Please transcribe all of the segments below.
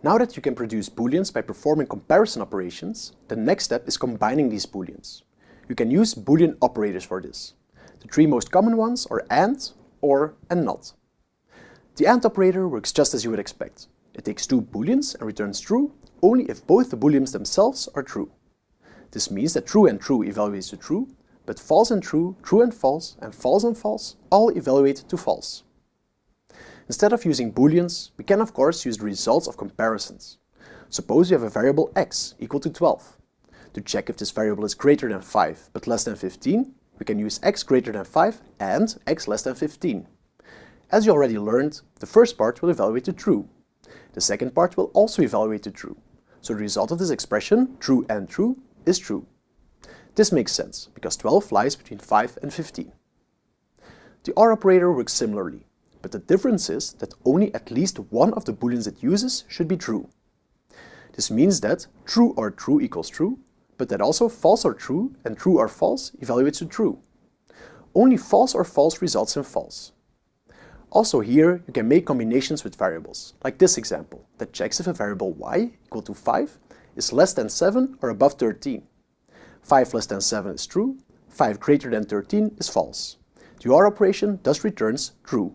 Now that you can produce booleans by performing comparison operations, the next step is combining these booleans. You can use boolean operators for this. The three most common ones are AND, OR, and NOT. The AND operator works just as you would expect. It takes two booleans and returns true only if both the booleans themselves are true. This means that true and true evaluates to true, but false and true, true and false all evaluate to false. Instead of using booleans, we can of course use the results of comparisons. Suppose you have a variable x equal to 12. To check if this variable is greater than 5 but less than 15, we can use x greater than 5 and x less than 15. As you already learned, the first part will evaluate to true. The second part will also evaluate to true. So the result of this expression, true and true, is true. This makes sense, because 12 lies between 5 and 15. The OR operator works similarly, but the difference is that only at least one of the booleans it uses should be true. This means that true or true equals true, but that also false or true and true or false evaluates to true. Only false or false results in false. Also here, you can make combinations with variables, like this example, that checks if a variable y equal to 5 is less than 7 or above 13. 5 less than 7 is true, 5 greater than 13 is false. The OR operation thus returns true.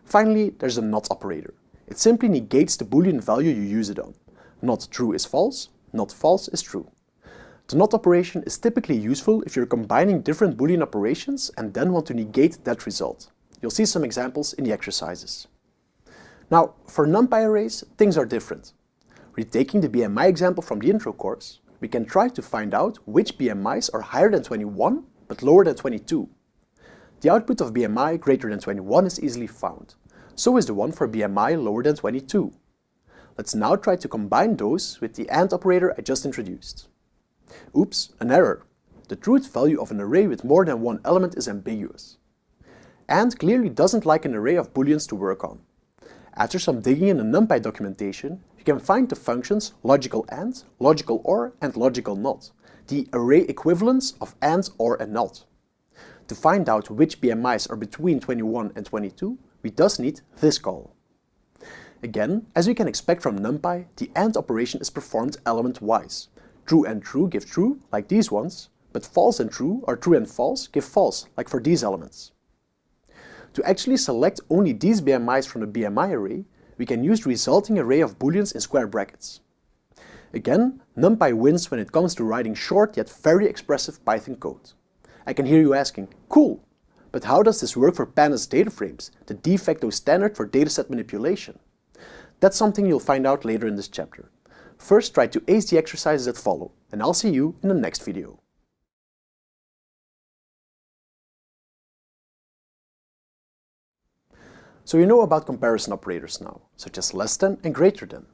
Finally, there's a NOT operator. It simply negates the boolean value you use it on. Not true is false, not false is true. The NOT operation is typically useful if you're combining different boolean operations and then want to negate that result. You'll see some examples in the exercises. Now, for NumPy arrays, things are different. Retaking the BMI example from the intro course, we can try to find out which BMIs are higher than 21 but lower than 22. The output of BMI greater than 21 is easily found. So is the one for BMI lower than 22. Let's now try to combine those with the AND operator I just introduced. Oops, an error. The truth value of an array with more than one element is ambiguous. AND clearly doesn't like an array of booleans to work on. After some digging in the NumPy documentation, you can find the functions logical AND, logical OR, and logical NOT, the array equivalents of AND, OR, and NOT. To find out which BMIs are between 21 and 22, we thus need this call. Again, as we can expect from NumPy, the AND operation is performed element-wise. True and true give true, like these ones, but false and true or true and false give false, like for these elements. To actually select only these BMIs from the BMI array, we can use the resulting array of booleans in square brackets. Again, NumPy wins when it comes to writing short yet very expressive Python code. I can hear you asking, cool, but how does this work for pandas data frames, the de facto standard for dataset manipulation? That's something you'll find out later in this chapter. First, try to ace the exercises that follow, and I'll see you in the next video. So you know about comparison operators now, such as less than and greater than.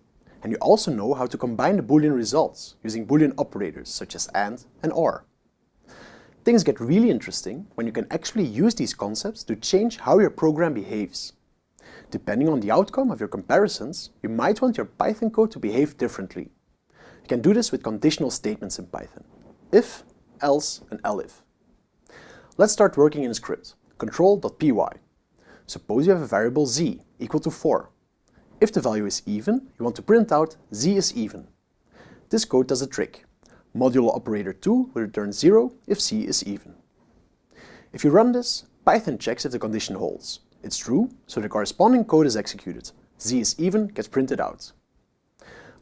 And you also know how to combine the Boolean results using Boolean operators such as AND and OR. Things get really interesting when you can actually use these concepts to change how your program behaves. Depending on the outcome of your comparisons, you might want your Python code to behave differently. You can do this with conditional statements in Python: if, else, and elif. Let's start working in a script, control.py. Suppose you have a variable z equal to 4. If the value is even, you want to print out z is even. This code does a trick. Modulo operator 2 will return 0 if z is even. If you run this, Python checks if the condition holds. It's true, so the corresponding code is executed. Z is even gets printed out.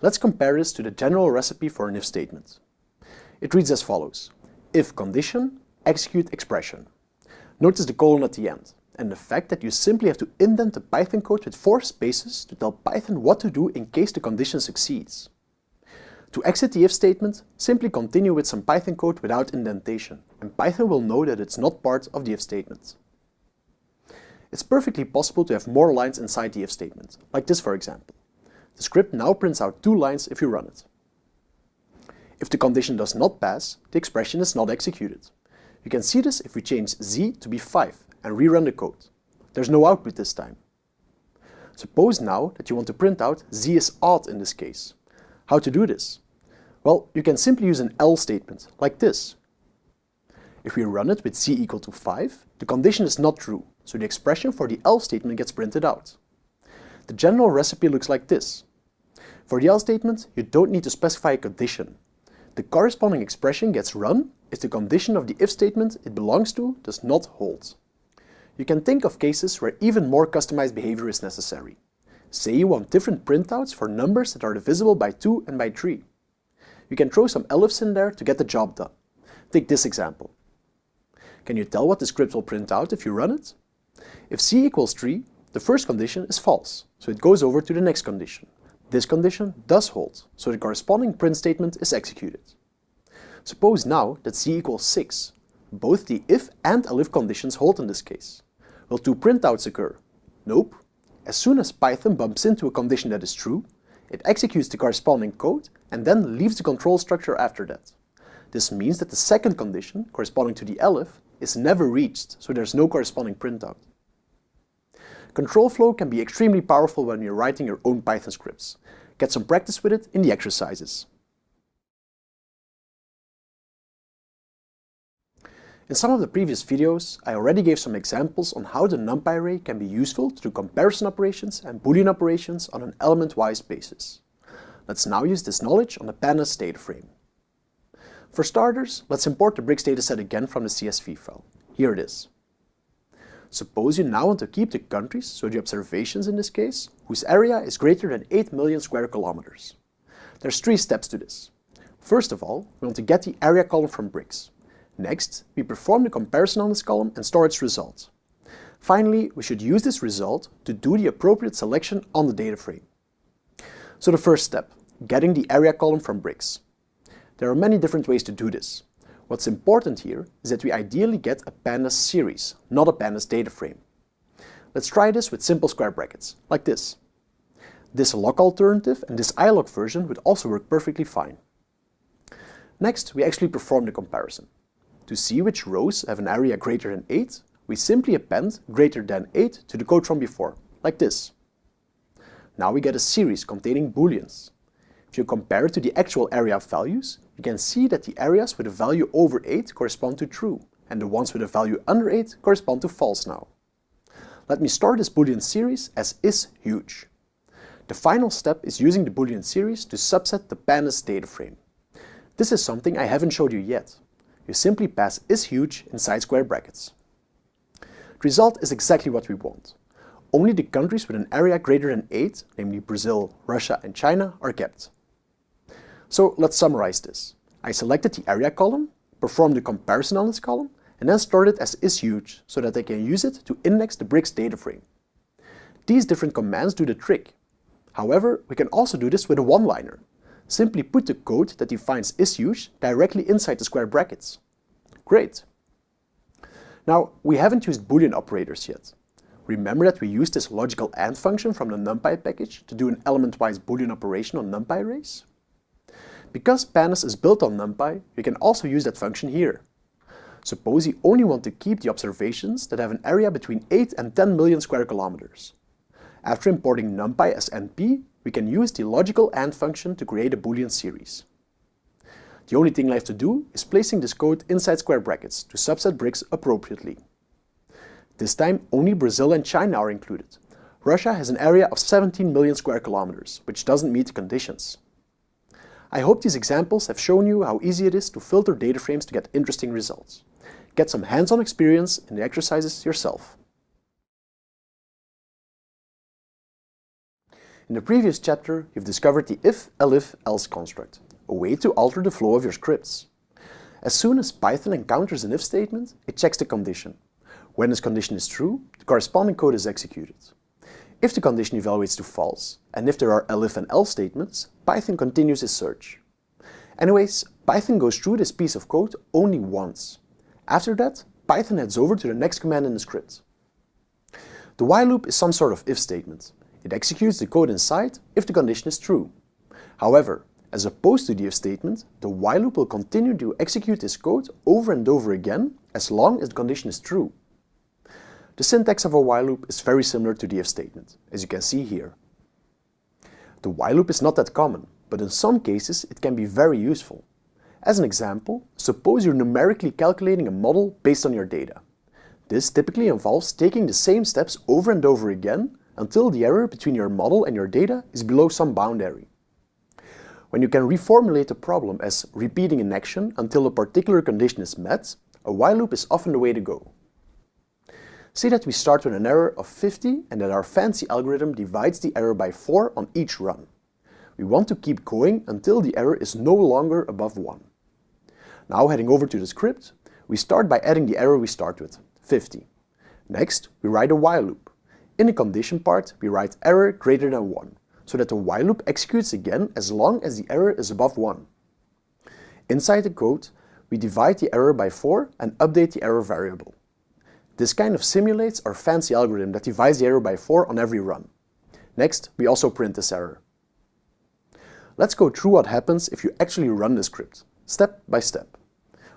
Let's compare this to the general recipe for an if statement. It reads as follows: if condition, execute expression. Notice the colon at the end, and the fact that you simply have to indent the Python code with 4 spaces to tell Python what to do in case the condition succeeds. To exit the if statement, simply continue with some Python code without indentation, and Python will know that it's not part of the if statement. It's perfectly possible to have more lines inside the if statement, like this for example. The script now prints out 2 lines if you run it. If the condition does not pass, the expression is not executed. You can see this if we change z to be 5 and rerun the code. There's no output this time. Suppose now that you want to print out z is odd in this case. How to do this? Well, you can simply use an else statement, like this. If we run it with z equal to 5, the condition is not true, so the expression for the else statement gets printed out. The general recipe looks like this. For the else statement, you don't need to specify a condition. The corresponding expression gets run if the condition of the if statement it belongs to does not hold. You can think of cases where even more customized behavior is necessary. Say you want different printouts for numbers that are divisible by 2 and by 3. You can throw some elifs in there to get the job done. Take this example. Can you tell what the script will print out if you run it? If c equals 3, the first condition is false, so it goes over to the next condition. This condition does hold, so the corresponding print statement is executed. Suppose now that c equals 6. Both the if and elif conditions hold in this case. Will 2 printouts occur? Nope. As soon as Python bumps into a condition that is true, it executes the corresponding code and then leaves the control structure after that. This means that the second condition, corresponding to the elif, is never reached, so there's no corresponding printout. Control flow can be extremely powerful when you're writing your own Python scripts. Get some practice with it in the exercises. In some of the previous videos, I already gave some examples on how the NumPy array can be useful to do comparison operations and Boolean operations on an element-wise basis. Let's now use this knowledge on the pandas data frame. For starters, let's import the Brix dataset again from the CSV file. Here it is. Suppose you now want to keep the countries, so the observations in this case, whose area is greater than 8 million square kilometers. There's 3 steps to this. First of all, we want to get the area column from Brix. Next, we perform the comparison on this column and store its result. Finally, we should use this result to do the appropriate selection on the data frame. So the first step, getting the area column from Brix. There are many different ways to do this. What's important here is that we ideally get a pandas series, not a pandas data frame. Let's try this with simple square brackets, like this. This lock alternative and this ilock version would also work perfectly fine. Next, we actually perform the comparison. To see which rows have an area greater than 8, we simply append greater than 8 to the code from before, like this. Now we get a series containing booleans. If you compare it to the actual area of values, you can see that the areas with a value over 8 correspond to true, and the ones with a value under 8 correspond to false now. Let me store this boolean series as isHuge. The final step is using the boolean series to subset the pandas data frame. This is something I haven't showed you yet. You simply pass isHuge inside square brackets. The result is exactly what we want. Only the countries with an area greater than 8, namely Brazil, Russia and China, are kept. So let's summarize this. I selected the area column, performed the comparison on this column, and then stored it as isHuge so that I can use it to index the Brix data frame. These different commands do the trick. However, we can also do this with a one-liner. Simply put the code that defines isHuge directly inside the square brackets. Great! Now, we haven't used Boolean operators yet. Remember that we used this logical AND function from the NumPy package to do an element-wise Boolean operation on NumPy arrays? Because pandas is built on NumPy, you can also use that function here. Suppose you only want to keep the observations that have an area between 8 and 10 million square kilometers. After importing NumPy as NP, we can use the logical AND function to create a Boolean series. The only thing left to do is placing this code inside square brackets to subset Brix appropriately. This time only Brazil and China are included. Russia has an area of 17 million square kilometers, which doesn't meet the conditions. I hope these examples have shown you how easy it is to filter data frames to get interesting results. Get some hands-on experience in the exercises yourself. In the previous chapter, you've discovered the if, elif, else construct, a way to alter the flow of your scripts. As soon as Python encounters an if statement, it checks the condition. When this condition is true, the corresponding code is executed. If the condition evaluates to false, and if there are elif and else statements, Python continues its search. Anyways, Python goes through this piece of code only once. After that, Python heads over to the next command in the script. The while loop is some sort of if statement. It executes the code inside if the condition is true. However, as opposed to the if statement, the while loop will continue to execute this code over and over again as long as the condition is true. The syntax of a while loop is very similar to the if statement, as you can see here. The while loop is not that common, but in some cases it can be very useful. As an example, suppose you're numerically calculating a model based on your data. This typically involves taking the same steps over and over again until the error between your model and your data is below some boundary. When you can reformulate the problem as repeating an action until a particular condition is met, a while loop is often the way to go. Say that we start with an error of 50 and that our fancy algorithm divides the error by 4 on each run. We want to keep going until the error is no longer above 1. Now heading over to the script, we start by adding the error we start with, 50. Next, we write a while loop. In the condition part, we write error greater than 1, so that the while loop executes again as long as the error is above 1. Inside the code, we divide the error by 4 and update the error variable. This kind of simulates our fancy algorithm that divides the error by 4 on every run. Next, we also print this error. Let's go through what happens if you actually run the script, step by step.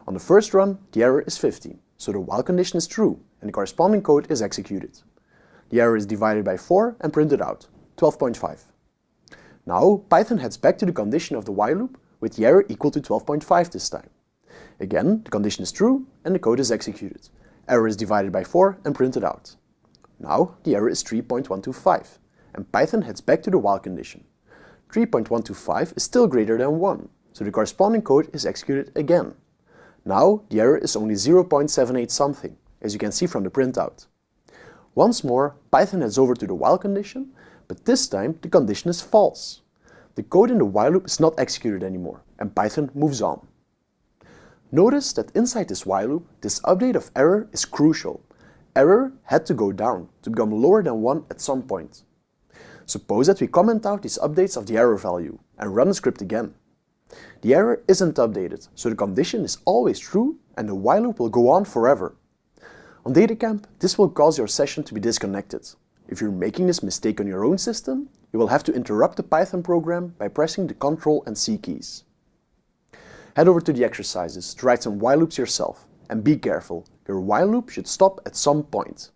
On the first run, the error is 50, so the while condition is true and the corresponding code is executed. The error is divided by 4 and printed out, 12.5. Now Python heads back to the condition of the while loop with the error equal to 12.5 this time. Again, the condition is true and the code is executed. Error is divided by 4 and printed out. Now the error is 3.125 and Python heads back to the while condition. 3.125 is still greater than 1, so the corresponding code is executed again. Now the error is only 0.78 something, as you can see from the printout. Once more, Python heads over to the while condition, but this time the condition is false. The code in the while loop is not executed anymore, and Python moves on. Notice that inside this while loop, this update of error is crucial. Error had to go down to become lower than 1 at some point. Suppose that we comment out these updates of the error value and run the script again. The error isn't updated, so the condition is always true and the while loop will go on forever. On DataCamp, this will cause your session to be disconnected. If you're making this mistake on your own system, you will have to interrupt the Python program by pressing the Ctrl and C keys. Head over to the exercises to write some while loops yourself, and be careful, your while loop should stop at some point.